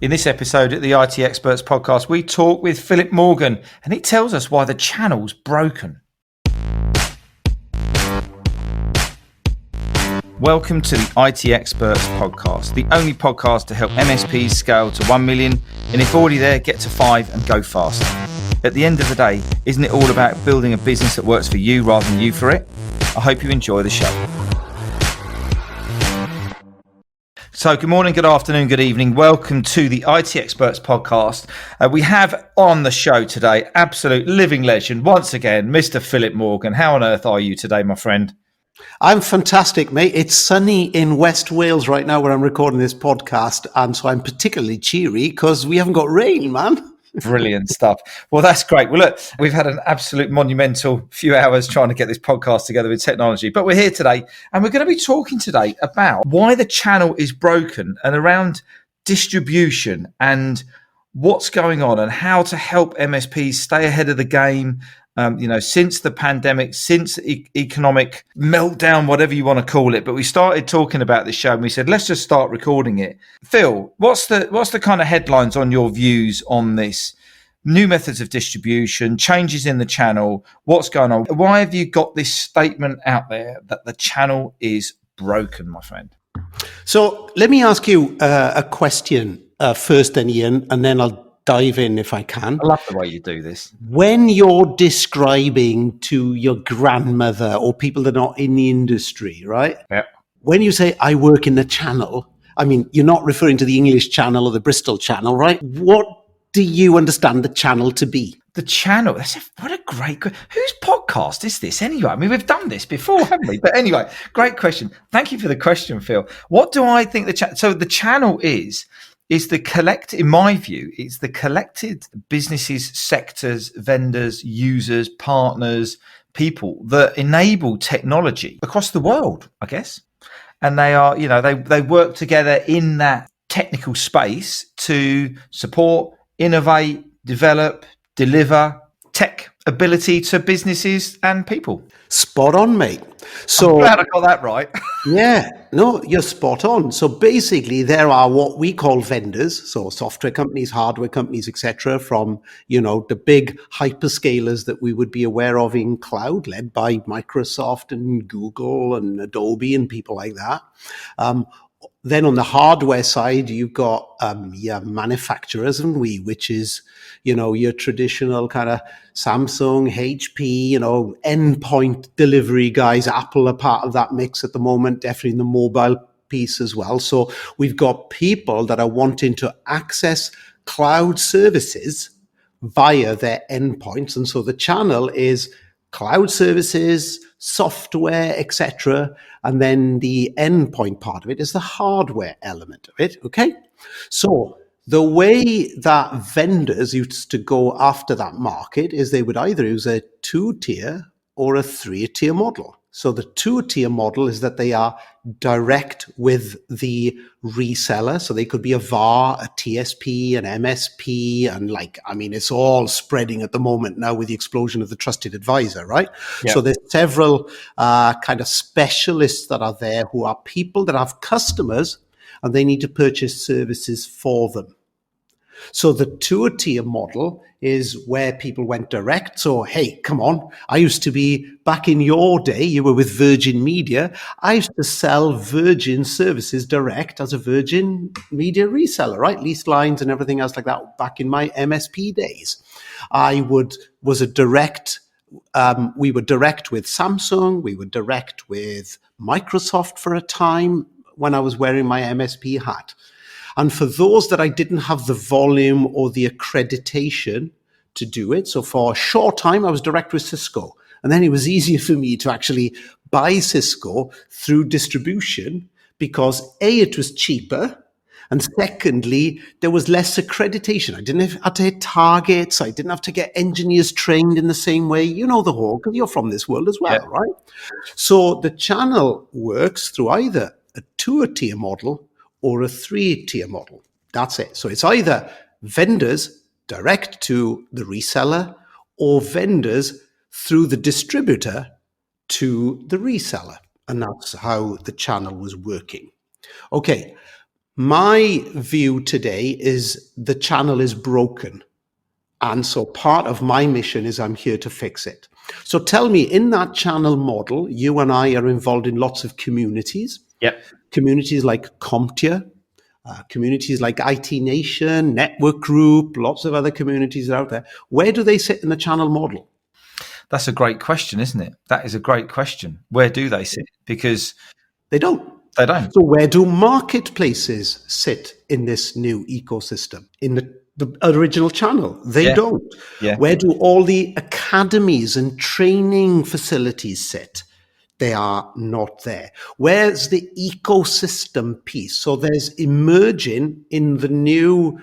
In this episode of the IT Experts podcast, we talk with Phylip Morgan and he tells us why the channel's broken. Welcome to the IT Experts podcast, the only podcast to help MSPs scale to 1 million and if already there, get to 5 and go faster. At the end of the day, isn't it all about building a business that works for you rather than you for it? I hope you enjoy the show. So good morning, good afternoon, good evening. Welcome to the IT Experts podcast. We have on the show today, absolute living legend, once again, Mr. Phylip Morgan. How on earth are you today, my friend? I'm fantastic, mate. It's sunny in West Wales right now where I'm recording this podcast. And so I'm particularly cheery because we haven't got rain, man. Brilliant stuff. Well, that's great. Well, look, we've had an absolute monumental few hours trying to get this podcast together with technology, but we're here today and we're going to be talking today about why the channel is broken and around distribution and what's going on and how to help MSPs stay ahead of the game. Since the pandemic, since economic meltdown, whatever you want to call it. But we started talking about this show and we said, let's just start recording it. Phil, what's the kind of headlines on your views on this? New methods of distribution, changes in the channel, what's going on? Why have you got this statement out there that the channel is broken, my friend? So let me ask you a question first then, Ian, and then I'll dive in if I can. I love the way you do this. When you're describing to your grandmother or people that are not in the industry, right? Yeah. When you say, I work in the channel, I mean, you're not referring to the English channel or the Bristol channel, right? What do you understand the channel to be? The channel. What a great... Whose podcast is this anyway? I mean, we've done this before, haven't we? But anyway, great question. Thank you for the question, Phil. What do I think the channel... So the channel is the collect, in my view, it's the collected businesses, sectors, vendors, users, partners, people that enable technology across the world, I guess. And they are, they work together in that technical space to support, innovate, develop, deliver tech ability to businesses and people. Spot on, mate. So I'm glad I got that right. Yeah, no, you're spot on. So basically there are what we call vendors, so software companies, hardware companies, etc., from, the big hyperscalers that we would be aware of in cloud, led by Microsoft and Google and Adobe and people like that. Then on the hardware side, you've got your manufacturers, which is, your traditional kind of Samsung, HP, endpoint delivery guys. Apple are part of that mix at the moment, definitely in the mobile piece as well. So we've got people that are wanting to access cloud services via their endpoints. And so the channel is cloud services, software, etc. And then the endpoint part of it is the hardware element of it. Okay. So the way that vendors used to go after that market is they would either use a 2-tier or a 3-tier model. So the 2-tier model is that they are direct with the reseller. So they could be a VAR, a TSP, an MSP, and it's all spreading at the moment now with the explosion of the trusted advisor, right? Yeah. So there's several kind of specialists that are there who are people that have customers and they need to purchase services for them. So the 2-tier model is where people went direct. So, hey, come on. I used to be, back in your day, you were with Virgin Media. I used to sell Virgin services direct as a Virgin Media reseller, right? Lease lines and everything else like that back in my MSP days. We were direct with Samsung. We were direct with Microsoft for a time when I was wearing my MSP hat. And for those that I didn't have the volume or the accreditation to do it, so for a short time, I was direct with Cisco. And then it was easier for me to actually buy Cisco through distribution because A, it was cheaper. And secondly, there was less accreditation. I didn't have to hit targets. I didn't have to get engineers trained in the same way. You know the whole, because you're from this world as well, yeah. Right? So the channel works through either a 2-tier model or a 3-tier model. That's it. So it's either vendors direct to the reseller or vendors through the distributor to the reseller. And that's how the channel was working. Okay. My view today is the channel is broken. And so part of my mission is I'm here to fix it. So tell me, in that channel model, you and I are involved in lots of communities. Yep. Communities like CompTIA, communities like IT Nation, Network Group, lots of other communities out there. Where do they sit in the channel model? That's a great question, isn't it? That is a great question. Where do they sit? Because they don't. They don't. So where do marketplaces sit in this new ecosystem? In the original channel? They don't. Yeah. Where do all the academies and training facilities sit? They are not there. Where's the ecosystem piece? So there's emerging in the new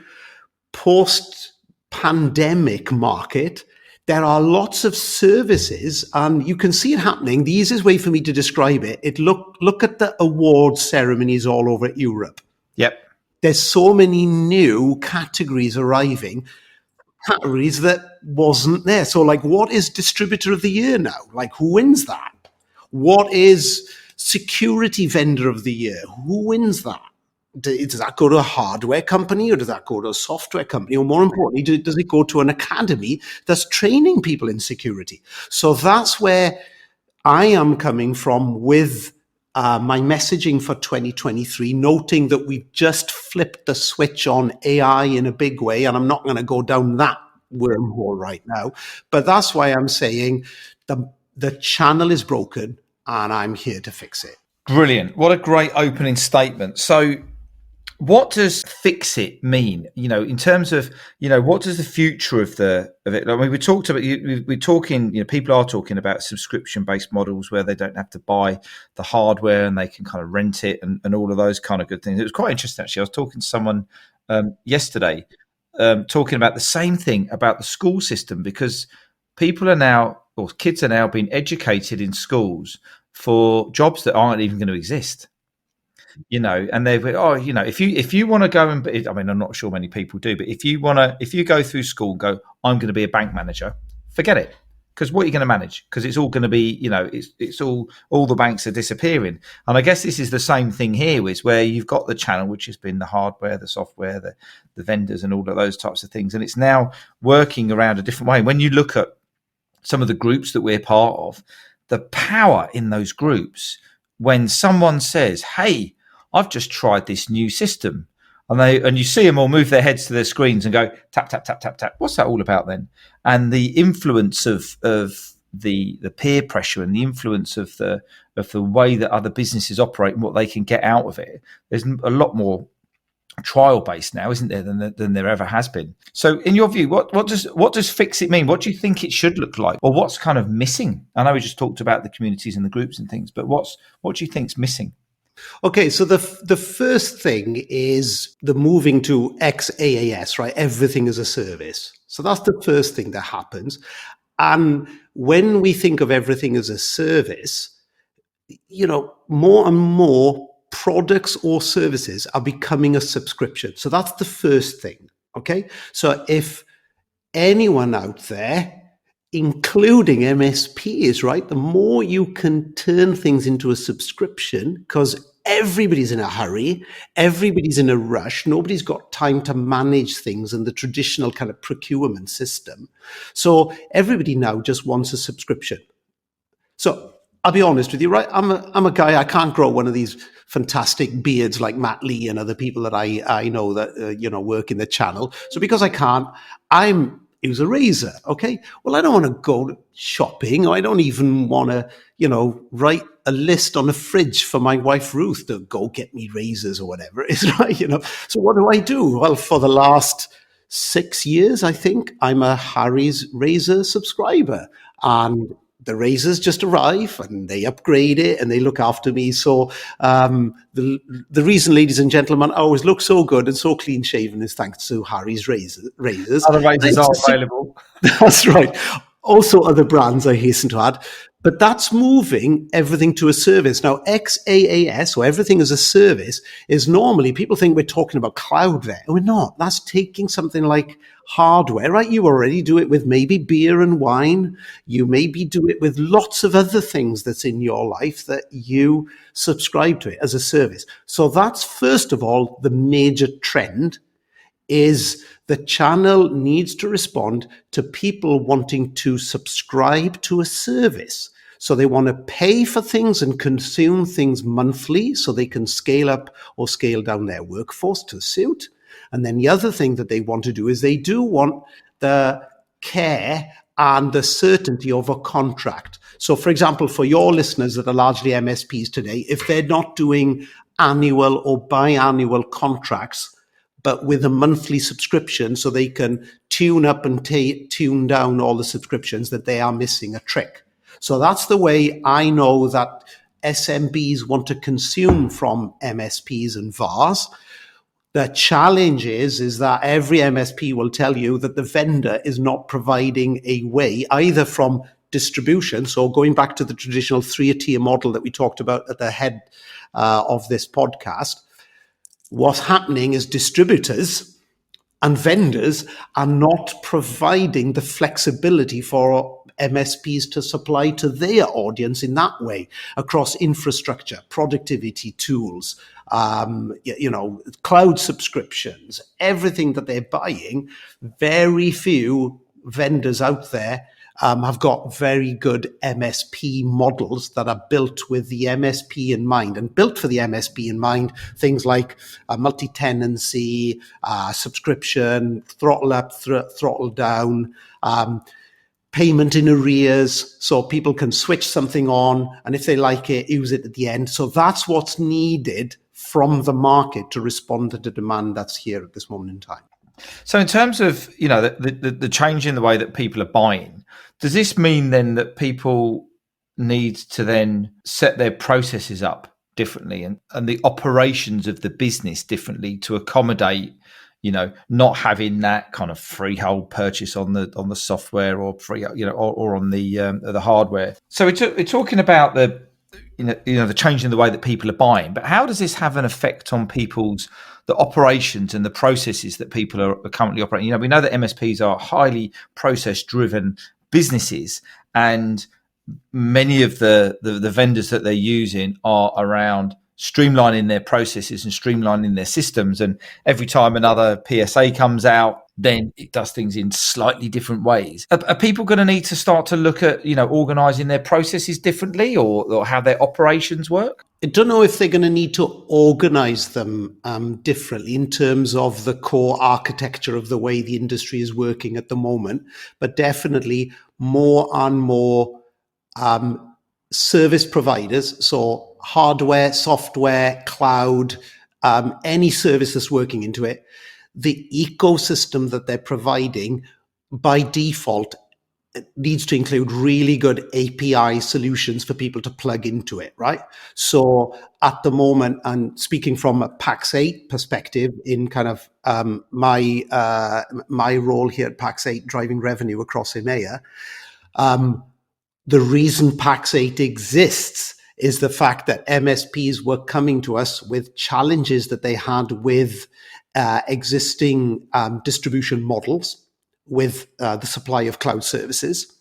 post-pandemic market, there are lots of services, and you can see it happening. The easiest way for me to describe it, look at the awards ceremonies all over Europe. Yep. There's so many new categories arriving, categories that wasn't there. So like, what is distributor of the year now? Like, who wins that? What is security vendor of the year? Who wins that? Does that go to a hardware company, or does that go to a software company? Or more importantly, does it go to an academy that's training people in security? So that's where I am coming from with my messaging for 2023, noting that we've just flipped the switch on AI in a big way. And I'm not going to go down that wormhole right now. But that's why I'm saying the channel is broken and I'm here to fix it. Brilliant. What a great opening statement. So what does fix it mean? In terms of, what does the future of it? I mean, we're talking, people are talking about subscription-based models where they don't have to buy the hardware and they can kind of rent it and all of those kind of good things. It was quite interesting, actually. I was talking to someone yesterday talking about the same thing about the school system, because kids are now being educated in schools for jobs that aren't even going to exist. And they've if you want to go and, I mean, I'm not sure many people do, but if you go through school and go, I'm going to be a bank manager, forget it. Because what are you going to manage? Because it's all going to be, it's all the banks are disappearing. And I guess this is the same thing here, is where you've got the channel, which has been the hardware, the software, the vendors and all of those types of things. And it's now working around a different way. When you look at some of the groups that we're part of, the power in those groups, when someone says, hey, I've just tried this new system, and you see them all move their heads to their screens and go tap tap tap tap tap. What's that all about then? And the influence of the peer pressure and the influence of the way that other businesses operate and what they can get out of it. There's a lot more trial based now, isn't there, than there ever has been. So, in your view, what does fix it mean? What do you think it should look like, or what's kind of missing? I know we just talked about the communities and the groups and things, but what do you think's missing? Okay, so the first thing is the moving to XaaS, right? Everything as a service. So that's the first thing that happens. And when we think of everything as a service, more and more products or services are becoming a subscription. So that's the first thing, okay? So if anyone out there, including MSPs, right? The more you can turn things into a subscription, because everybody's in a hurry, everybody's in a rush, nobody's got time to manage things in the traditional kind of procurement system. So everybody now just wants a subscription. So I'll be honest with you, right? I'm a guy, I can't grow one of these fantastic beards like Matt Lee and other people that I know that, work in the channel. So because I can't, use a razor, okay? Well, I don't want to go shopping, or I don't even want to, write a list on a fridge for my wife Ruth to go get me razors or whatever it is, right? So what do? Well, for the last 6 years, I think, I'm a Harry's Razor subscriber, and the razors just arrive and they upgrade it and they look after me. So the reason, ladies and gentlemen, I always look so good and so clean shaven is thanks to Harry's razors. Other razors are available. That's right. Also other brands, I hasten to add. But that's moving everything to a service. Now, XaaS, or everything as a service, is normally, people think we're talking about cloud there. We're not. That's taking something like hardware, right? You already do it with maybe beer and wine. You maybe do it with lots of other things that's in your life that you subscribe to it as a service. So that's, first of all, the major trend is the channel needs to respond to people wanting to subscribe to a service. So they want to pay for things and consume things monthly so they can scale up or scale down their workforce to suit. And then the other thing that they want to do is they do want the care and the certainty of a contract. So, for example, for your listeners that are largely MSPs today, if they're not doing annual or biannual contracts, but with a monthly subscription, so they can tune up and tune down all the subscriptions, that they are missing a trick. So that's the way I know that SMBs want to consume from MSPs and VARs. The challenge is that every MSP will tell you that the vendor is not providing a way, either from distribution, so going back to the traditional 3-tier model that we talked about at the head of this podcast. What's happening is distributors and vendors are not providing the flexibility for MSPs to supply to their audience in that way across infrastructure, productivity tools, cloud subscriptions, everything that they're buying. Very few vendors out there have got very good MSP models that are built with the MSP in mind and built for the MSP in mind. Things like multi-tenancy, subscription, throttle up, throttle down, payment in arrears, so people can switch something on, and if they like it, use it at the end. So that's what's needed from the market to respond to the demand that's here at this moment in time. So in terms of, the change in the way that people are buying, does this mean then that people need to then set their processes up differently and the operations of the business differently to accommodate, not having that kind of freehold purchase on the software or free, or on the hardware? So we're talking about the change in the way that people are buying, but how does this have an effect on the operations and the processes that people are currently operating? We know that MSPs are highly process-driven businesses, and many of the vendors that they're using are around streamlining their processes and streamlining their systems. And every time another PSA comes out, then it does things in slightly different ways. Are people going to need to start to look at, organising their processes differently or how their operations work? I don't know if they're going to need to organize them differently in terms of the core architecture of the way the industry is working at the moment, but definitely more and more service providers, so hardware, software, cloud, any service that's working into it, the ecosystem that they're providing by default needs to include really good API solutions for people to plug into it, right? So at the moment, and speaking from a Pax8 perspective, in kind of my role here at Pax8, driving revenue across EMEA, the reason Pax8 exists is the fact that MSPs were coming to us with challenges that they had with existing distribution models, with the supply of cloud services,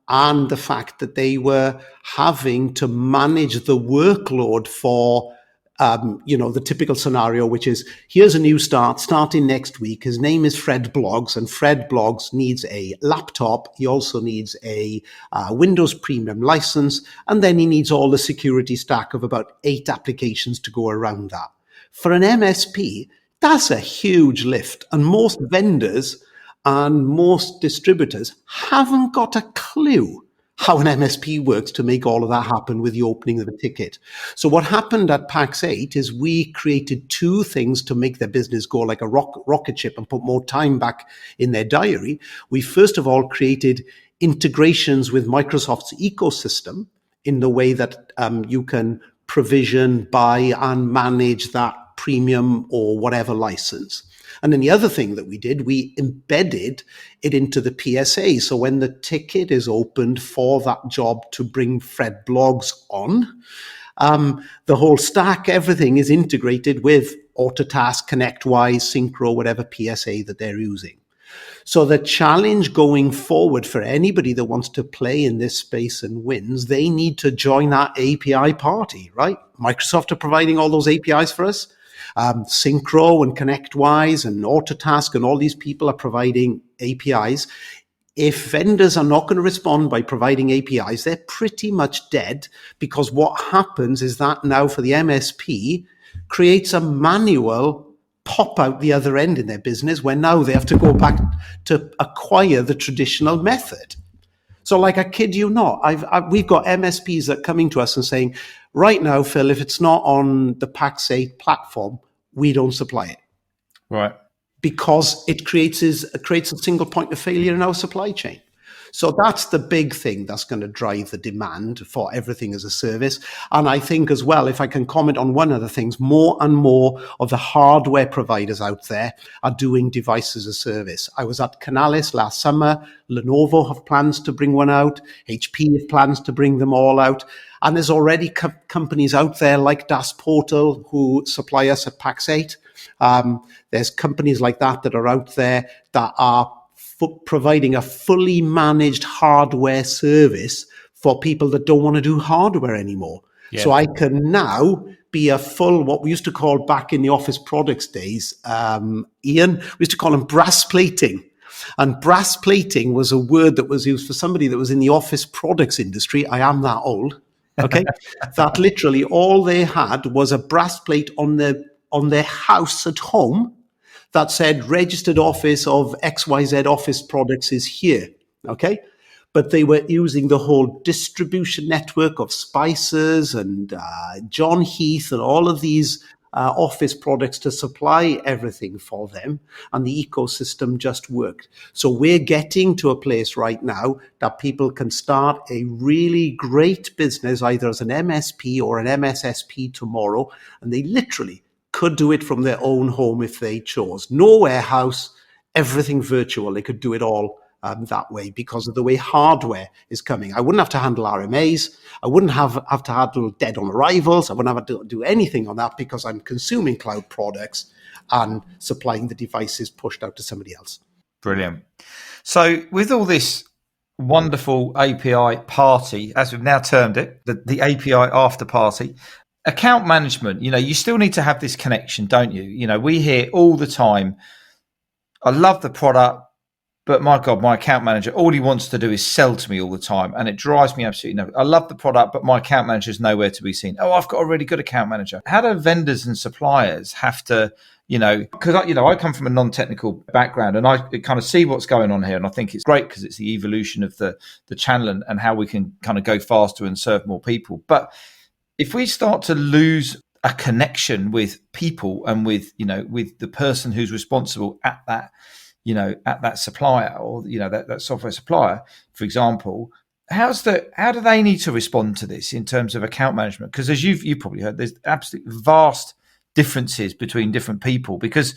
and the fact that they were having to manage the workload for, the typical scenario, which is, here's a new starting next week. His name is Fred Bloggs, and Fred Bloggs needs a laptop. He also needs a Windows Premium license, and then he needs all the security stack of about 8 applications to go around that. For an MSP, that's a huge lift, and most vendors and most distributors haven't got a clue how an MSP works to make all of that happen with the opening of a ticket. So what happened at Pax8 is we created 2 things to make their business go like a rocket ship and put more time back in their diary. We first of all created integrations with Microsoft's ecosystem in the way that you can provision, buy, and manage that premium or whatever license. And then the other thing that we did, we embedded it into the PSA. So when the ticket is opened for that job to bring Fred Blogs on, the whole stack, everything is integrated with Autotask, ConnectWise, Synchro, whatever PSA that they're using. So the challenge going forward for anybody that wants to play in this space and wins, they need to join that API party, right? Microsoft are providing all those APIs for us. Synchro and ConnectWise and Autotask and all these people are providing APIs. If vendors are not going to respond by providing APIs, they're pretty much dead, because what happens is that now for the MSP creates a manual pop out the other end in their business, where now they have to go back to acquire the traditional method. So like, I kid you not, we've got MSPs that are coming to us and saying, right now, Phil, if it's not on the Pax8 platform, we don't supply it. Right. Because it creates a single point of failure in our supply chain. So that's the big thing that's going to drive the demand for everything as a service. And I think as well, if I can comment on one of the things, more and more of the hardware providers out there are doing device as a service. I was at Canalis last summer. Lenovo have plans to bring one out. HP have plans to bring them all out. And there's already companies out there like Das Portal who supply us at Pax8. There's companies like that are out there that are providing a fully managed hardware service for people that don't want to do hardware anymore. Yeah. So I can now be a full, what we used to call back in the office products days, Ian, we used to call them brass plating. And brass plating was a word that was used for somebody that was in the office products industry. I am that old. Okay. That literally all they had was a brass plate on their house at home that said registered office of XYZ office products is here, okay? But they were using the whole distribution network of Spices and John Heath and all of these office products to supply everything for them, and the ecosystem just worked. So we're getting to a place right now that people can start a really great business either as an MSP or an MSSP tomorrow, and they literally could do it from their own home if they chose. No warehouse, everything virtual. They could do it all that way because of the way hardware is coming. I wouldn't have to handle RMAs. I wouldn't have to handle dead on arrivals. I wouldn't have to do anything on that because I'm consuming cloud products and supplying the devices pushed out to somebody else. Brilliant. So with all this wonderful API party, as we've now termed it, the API after party, account management, you still need to have this connection, don't you? We hear all the time, I love the product, but my God, my account manager, all he wants to do is sell to me all the time. And it drives me absolutely nuts. I love the product, but my account manager is nowhere to be seen. Oh, I've got a really good account manager. How do vendors and suppliers have to, because I come from a non-technical background and I kind of see what's going on here. And I think it's great because it's the evolution of the channel and how we can kind of go faster and serve more people. But if we start to lose a connection with people and with the person who's responsible at that supplier or that software supplier, for example, how do they need to respond to this in terms of account management? Because as you've probably heard, there's absolute vast differences between different people because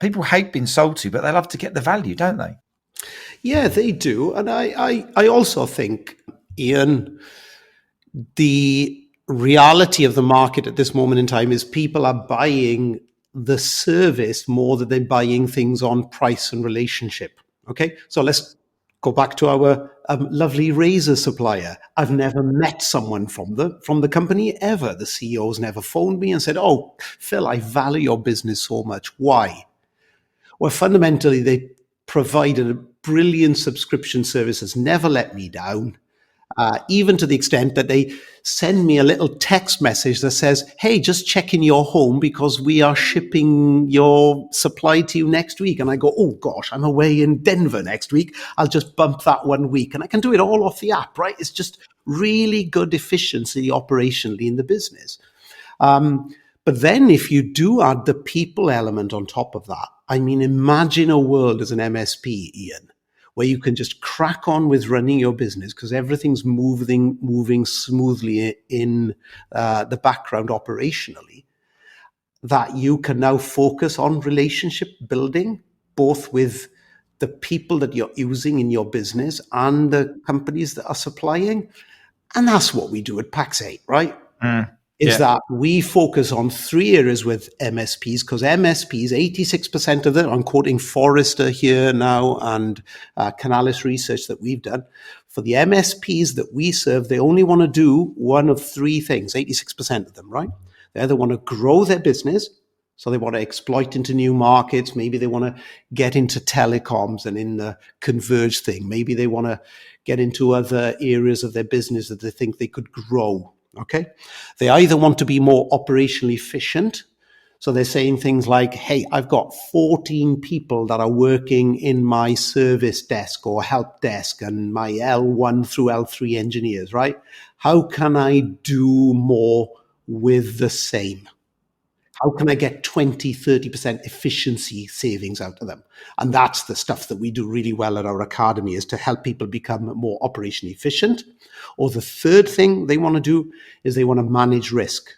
people hate being sold to, but they love to get the value, don't they? Yeah, they do. And I also think, Ian, the reality of the market at this moment in time is people are buying the service more than they're buying things on price and relationship. Okay, so let's go back to our lovely razor supplier. I've never met someone from the company ever. The CEO's never phoned me and said, "Oh, Phil, I value your business so much." Why? Well, fundamentally, they provided a brilliant subscription service that's never let me down. Even to the extent that they send me a little text message that says, "Hey, just checking your home because we are shipping your supply to you next week." And I go, "Oh gosh, I'm away in Denver next week. I'll just bump that 1 week." And I can do it all off the app, right? It's just really good efficiency operationally in the business. But then if you do add the people element on top of that, I mean, imagine a world as an MSP, Ian, where you can just crack on with running your business because everything's moving smoothly in the background operationally. that you can now focus on relationship building, both with the people that you're using in your business and the companies that are supplying. And that's what we do at Pax8, right? Is that we focus on 3 areas with MSPs, because MSPs, 86% of them, I'm quoting Forrester here now and Canalys research that we've done, for the MSPs that we serve, they only want to do one of 3 things, 86% of them, right? They either want to grow their business, so they want to exploit into new markets. Maybe they want to get into telecoms and in the converged thing. Maybe they want to get into other areas of their business that they think they could grow. Okay. They either want to be more operationally efficient. So they're saying things like, hey, I've got 14 people that are working in my service desk or help desk and my L1 through L3 engineers, right? How can I do more with the same? How can I get 20, 30% efficiency savings out of them? And that's the stuff that we do really well at our academy, is to help people become more operationally efficient. Or the third thing they want to do is they want to manage risk.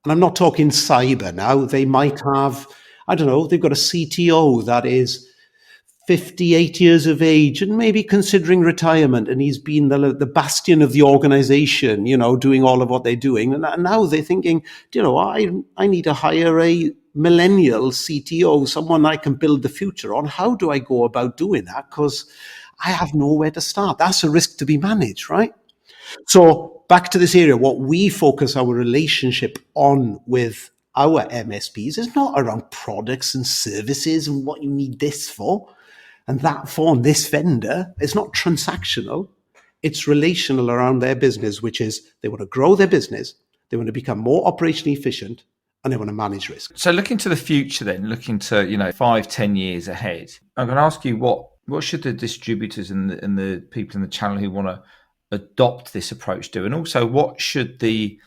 And I'm not talking cyber now. They might have, I don't know, they've got a CTO that is 58 years of age and maybe considering retirement, and he's been the bastion of the organization, doing all of what they're doing. And now they're thinking, I need to hire a millennial CTO, someone I can build the future on. How do I go about doing that? Because I have nowhere to start. That's a risk to be managed, right? So back to this area, what we focus our relationship on with our MSPs is not around products and services and what you need this for and that for this vendor. It's not transactional. It's relational around their business, which is they want to grow their business, they want to become more operationally efficient, and they want to manage risk. So looking to the future then, looking to 5-10 years ahead, I'm going to ask you what should the distributors and the people in the channel who want to adopt this approach do? And also, what should the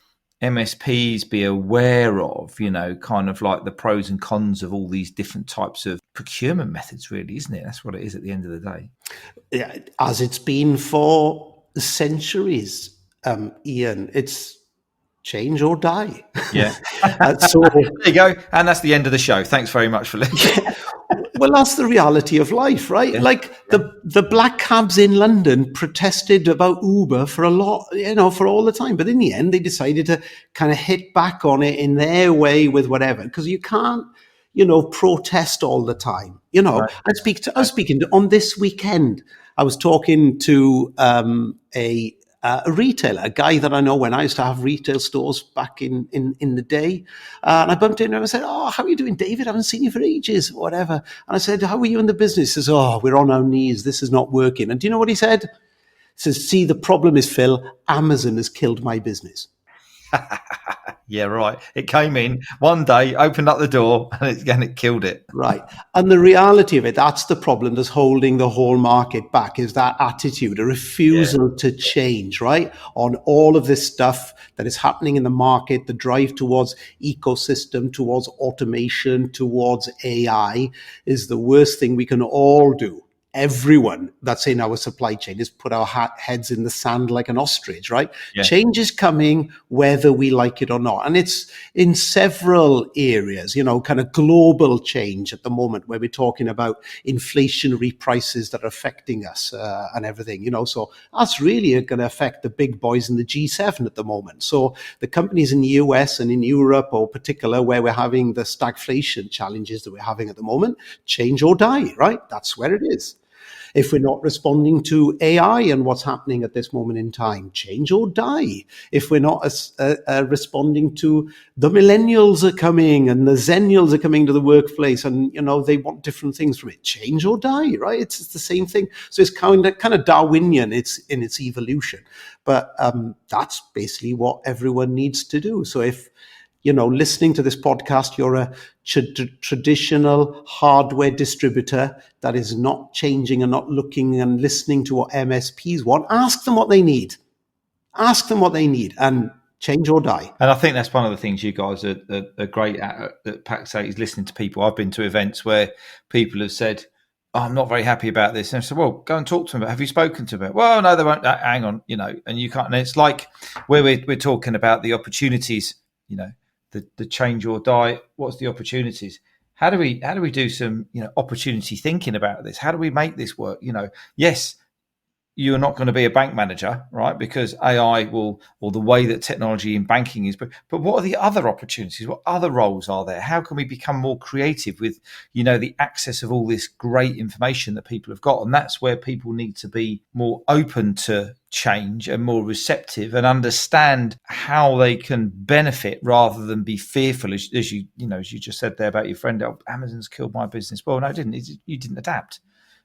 MSPs be aware of, kind of like the pros and cons of all these different types of procurement methods, really, isn't it? That's what it is at the end of the day. Yeah, as it's been for centuries, Ian, it's change or die. Yeah. So there you go. And that's the end of the show. Thanks very much for listening. Well, that's the reality of life, right? Yeah. Like the black cabs in London protested about Uber for a lot, for all the time. But in the end, they decided to kind of hit back on it in their way with whatever, because you can't, protest all the time. Right. I was speaking on this weekend. I was talking to a retailer, a guy that I know when I used to have retail stores back in the day. And I bumped into him and I said, "Oh, how are you doing, David? I haven't seen you for ages," or whatever. And I said, "How are you in the business?" He says, "Oh, we're on our knees. This is not working." And do you know what he said? He says, "See, the problem is, Phil, Amazon has killed my business." Yeah, right. It came in one day, opened up the door, and it killed it. Right. And the reality of it, that's the problem that's holding the whole market back, is that attitude, a refusal to change, right? On all of this stuff that is happening in the market, the drive towards ecosystem, towards automation, towards AI is the worst thing we can all do. Everyone that's in our supply chain is put our heads in the sand like an ostrich, right? Yeah. Change is coming whether we like it or not. And it's in several areas, kind of global change at the moment, where we're talking about inflationary prices that are affecting us and everything, So that's really going to affect the big boys in the G7 at the moment. So the companies in the US and in Europe, or particular, where we're having the stagflation challenges that we're having at the moment, change or die, right? That's where it is. If we're not responding to AI and what's happening at this moment in time, change or die. If we're not responding to the millennials are coming and the zennials are coming to the workplace and, they want different things from it, change or die, right? It's the same thing. So it's kind of Darwinian. It's in its evolution. But that's basically what everyone needs to do. So if, listening to this podcast, you're a traditional hardware distributor that is not changing and not looking and listening to what MSPs want, ask them what they need. Ask them what they need and change or die. And I think that's one of the things you guys are great at Pax8, is listening to people. I've been to events where people have said, "Oh, I'm not very happy about this." And I said, "Well, go and talk to them. Have you spoken to them?" "Well, no, they won't." "Hang on," and you can't. And it's like where we're talking about the opportunities, the change or die. What's the opportunities? How do we do some opportunity thinking about this? How do we make this work? Yes, you're not going to be a bank manager, right? Because AI or the way that technology in banking is, but what are the other opportunities? What other roles are there? How can we become more creative with, the access of all this great information that people have got? And that's where people need to be more open to change and more receptive and understand how they can benefit rather than be fearful, as you just said there about your friend. Oh, Amazon's killed my business. Well, no, it didn't. You didn't adapt.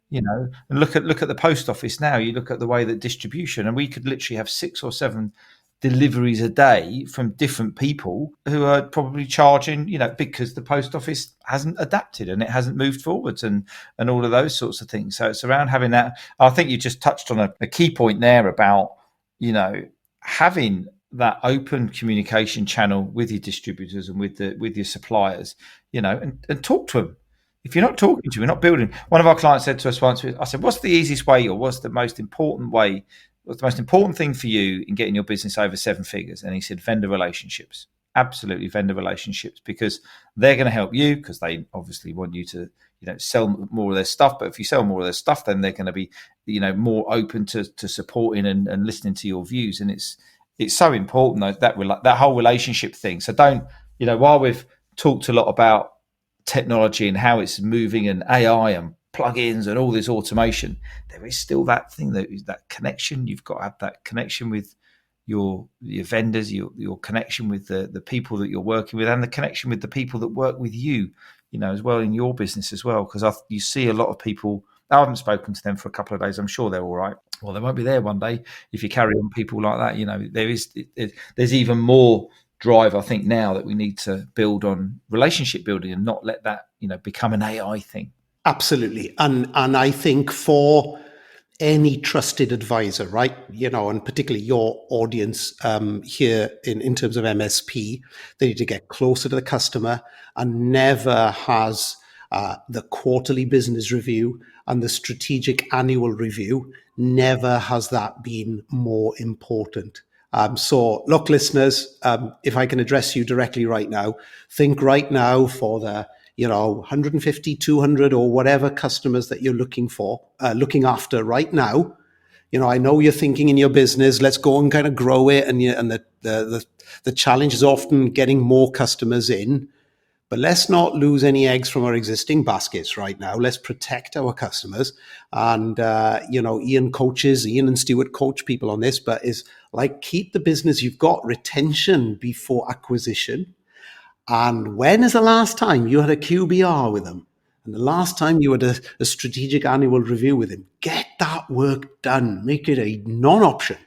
And look at the post office now. You look at the way that distribution, and we could literally have 6 or 7 deliveries a day from different people who are probably charging, because the post office hasn't adapted and it hasn't moved forwards and all of those sorts of things. So it's around having that. I think you just touched on a key point there about, having that open communication channel with your distributors and with your suppliers, and talk to them. If you're not talking to, we're not building. One of our clients said to us once, I said, what's the easiest way, or what's the most important thing for you in getting your business over 7 figures? And he said, vendor relationships. Absolutely, vendor relationships, because they're going to help you, because they obviously want you to, sell more of their stuff. But if you sell more of their stuff, then they're going to be, more open to supporting and listening to your views. And it's so important that whole relationship thing. So don't, while we've talked a lot about technology and how it's moving and AI and plugins and all this automation, there is still that thing, that connection. You've got to have that connection with your vendors, your connection with the people that you're working with, and the connection with the people that work with you, as well in your business as well. Because you see a lot of people, I haven't spoken to them for a couple of days. I'm sure they're all right. Well, they won't be there one day if you carry on people like that. There's even more drive, I think, now that we need to build on relationship building and not let that, become an AI thing. Absolutely. And I think for any trusted advisor, right, and particularly your audience here in terms of MSP, they need to get closer to the customer, and never has the quarterly business review and the strategic annual review, never has that been more important. So look, listeners, if I can address you directly right now, think right now for the 150, 200 or whatever customers that you're looking after right now. I know you're thinking in your business, let's go and kind of grow it. And the challenge is often getting more customers in. But let's not lose any eggs from our existing baskets right now. Let's protect our customers. And, Ian and Stuart coach people on this, but is like, keep the business you've got, retention before acquisition. And when is the last time you had a QBR with them? And the last time you had a strategic annual review with him? Get that work done. Make it a non-option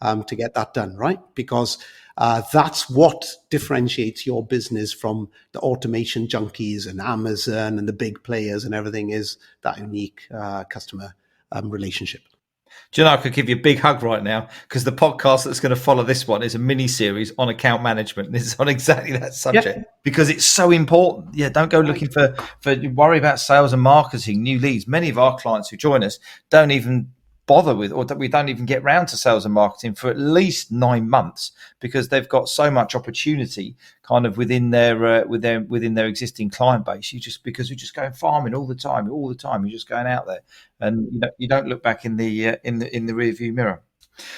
to get that done, right? Because that's what differentiates your business from the automation junkies and Amazon and the big players and everything, is that unique customer relationship. Do you know, I could give you a big hug right now, because the podcast that's going to follow this one is a mini series on account management. It's on exactly that subject, because it's so important. Yeah, don't go looking for worry about sales and marketing, new leads. Many of our clients who join us don't even bother with, or we don't even get round to sales and marketing for at least 9 months, because they've got so much opportunity kind of within their existing client base. Because we're just going farming all the time. You're just going out there, and you don't look back in the rear view mirror.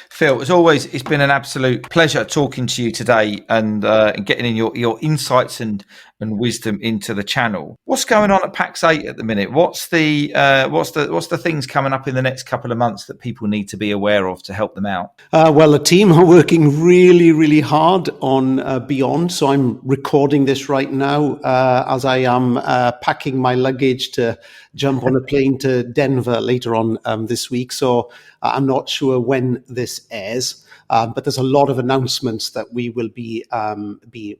Phil, as always, it's been an absolute pleasure talking to you today and getting in your insights and wisdom into the channel. What's going on at Pax8 at the minute? What's the things coming up in the next couple of months that people need to be aware of to help them out? Well, the team are working really, really hard on Beyond. So I'm recording this right now as I am packing my luggage to jump on a plane to Denver later on this week. So I'm not sure when this airs, but there's a lot of announcements that we will be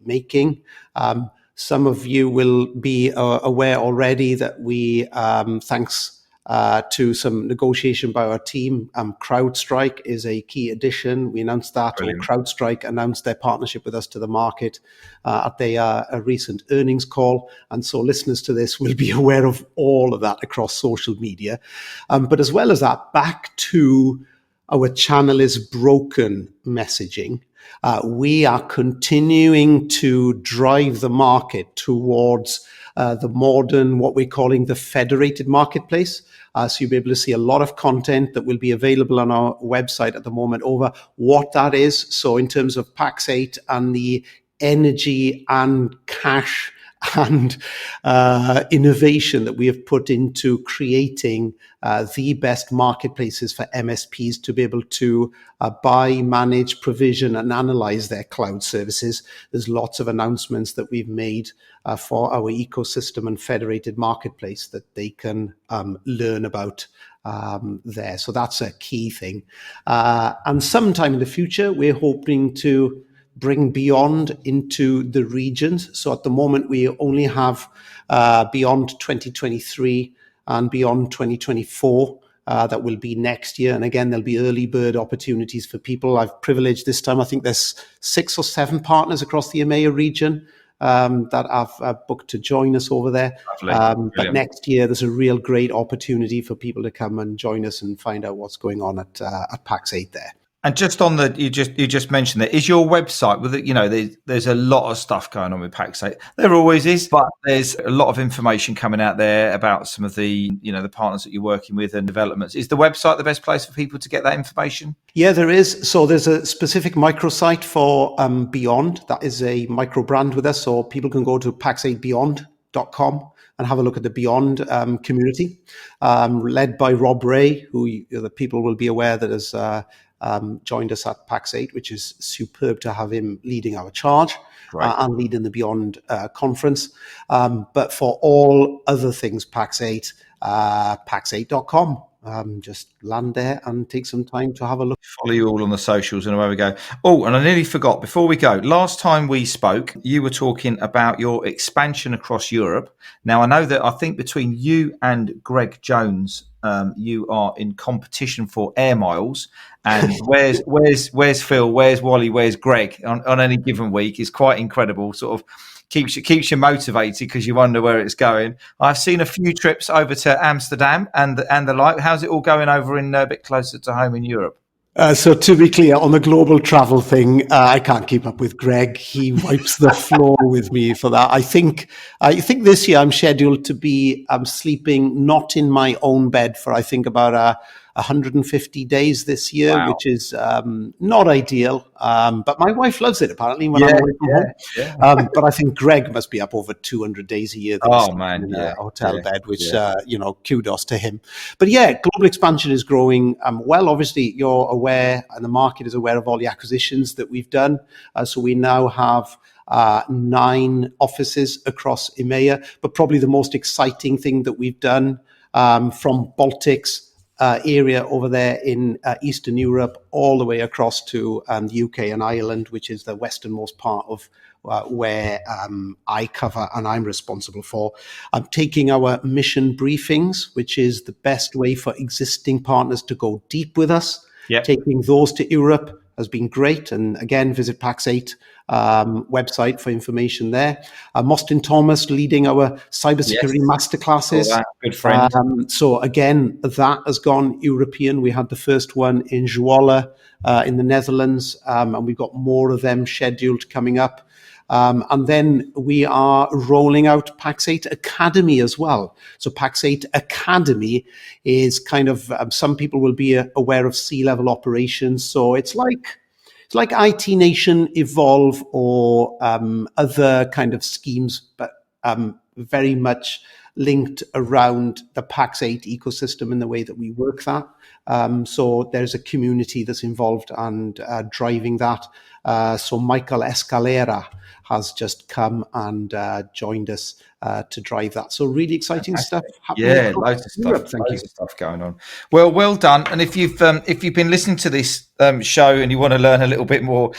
making. Some of you will be aware already that we, thanks to some negotiation by our team, CrowdStrike is a key addition. We announced that, Brilliant. Or CrowdStrike announced their partnership with us to the market at their recent earnings call. And so listeners to this will be aware of all of that across social media. But as well as that, back to our channel is broken messaging, we are continuing to drive the market towards the modern, what we're calling the federated marketplace. So you'll be able to see a lot of content that will be available on our website at the moment over what that is. So in terms of Pax8 and the energy and cash and innovation that we have put into creating the best marketplaces for MSPs to be able to buy, manage, provision, and analyze their cloud services. There's lots of announcements that we've made for our ecosystem and federated marketplace that they can learn about there. So that's a key thing. And sometime in the future, we're hoping to bring Beyond into the regions. So at the moment, we only have Beyond 2023 and Beyond 2024. That will be next year. And again, there'll be early bird opportunities for people. I've privileged this time, I think there's 6 or 7 partners across the EMEA region that I've booked to join us over there. But next year, there's a real great opportunity for people to come and join us and find out what's going on at Pax8 there. And just on the, you just mentioned that, is your website with it, you know, there's a lot of stuff going on with Pax8. There always is, but there's a lot of information coming out there about some of the, you know, the partners that you're working with and developments. Is the website the best place for people to get that information? Yeah, there is. So there's a specific microsite for Beyond. That is a micro brand with us. So people can go to pax8beyond.com and have a look at the Beyond community, led by Rob Ray, who the people will be aware that has joined us at Pax8, which is superb to have him leading our charge and leading the Beyond conference. But for all other things Pax8, pax8.com. Just land there and take some time to have a look. Follow you all on the socials and away we go. Oh, and I nearly forgot, before we go, last time we spoke, you were talking about your expansion across Europe. Now, I know that I think between you and Greg Jones, you are in competition for air miles. And where's Phil, where's Wally, where's Greg on any given week is quite incredible. Sort of keeps you motivated because you wonder where it's going. I've seen a few trips over to Amsterdam and the like. How's it all going over in a bit closer to home in Europe? So to be clear, on the global travel thing, I can't keep up with Greg. He wipes the floor with me for that. I think this year I'm scheduled to be sleeping not in my own bed for I think about 150 days this year, wow. Which is not ideal. But my wife loves it, apparently, when I'm away from home. Yeah. But I think Greg must be up over 200 days a year. Oh, man, in a hotel bed, which, kudos to him. But yeah, global expansion is growing well. Obviously, you're aware, and the market is aware of all the acquisitions that we've done. So we now have 9 offices across EMEA. But probably the most exciting thing that we've done from Baltics area over there in Eastern Europe, all the way across to the UK and Ireland, which is the westernmost part of where I cover and I'm responsible for. I'm taking our mission briefings, which is the best way for existing partners to go deep with us. Yep. Taking those to Europe has been great. And again, visit Pax8 website for information there. Mostyn Thomas leading our cybersecurity masterclasses. Good friend. So again, that has gone European. We had the first one in Zwolle in the Netherlands, and we've got more of them scheduled coming up. And then we are rolling out Pax8 Academy as well. So Pax8 Academy is kind of, some people will be aware of C-level operations. So it's like IT Nation, Evolve, or other kind of schemes, but very much linked around the Pax8 ecosystem in the way that we work that. So there's a community that's involved and driving that. So Michael Escalera has just come and joined us to drive that. So really exciting stuff happening. Yeah, loads of stuff. Loads of stuff going on. Well done. And if you've been listening to this show and you want to learn a little bit more,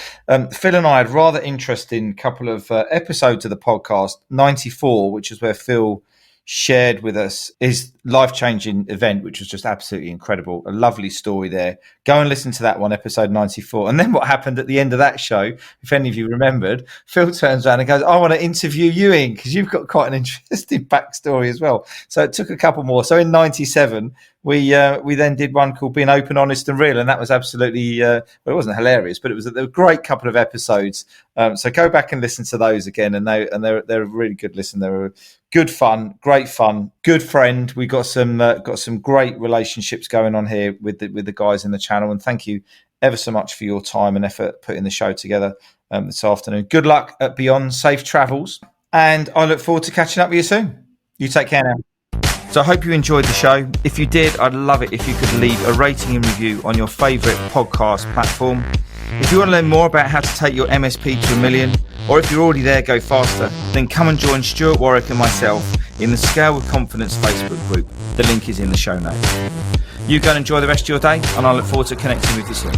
Phil and I had rather interesting couple of episodes of the podcast. 94, which is where Phil shared with us his life-changing event, which was just absolutely incredible. A lovely story there. Go and listen to that one, episode 94. And then what happened at the end of that show, if any of you remembered, Phil turns around and goes, I want to interview you in because you've got quite an interesting backstory as well. So it took a couple more. So in 97, we then did one called Being Open, Honest and Real, and that was absolutely well, it wasn't hilarious, but it was a great couple of episodes. So go back and listen to those again, and they're a really good listen. They're good fun, great fun, good friend. We got some great relationships going on here with the guys in the channel, and thank you ever so much for your time and effort putting the show together this afternoon. Good luck at Beyond, safe travels, and I look forward to catching up with you soon. You take care now. So I hope you enjoyed the show. If you did, I'd love it if you could leave a rating and review on your favourite podcast platform. If you want to learn more about how to take your MSP to 1 million, or if you're already there, go faster, then come and join Stuart Warwick and myself in the Scale with Confidence Facebook group. The link is in the show notes. You go and enjoy the rest of your day, and I look forward to connecting with you soon.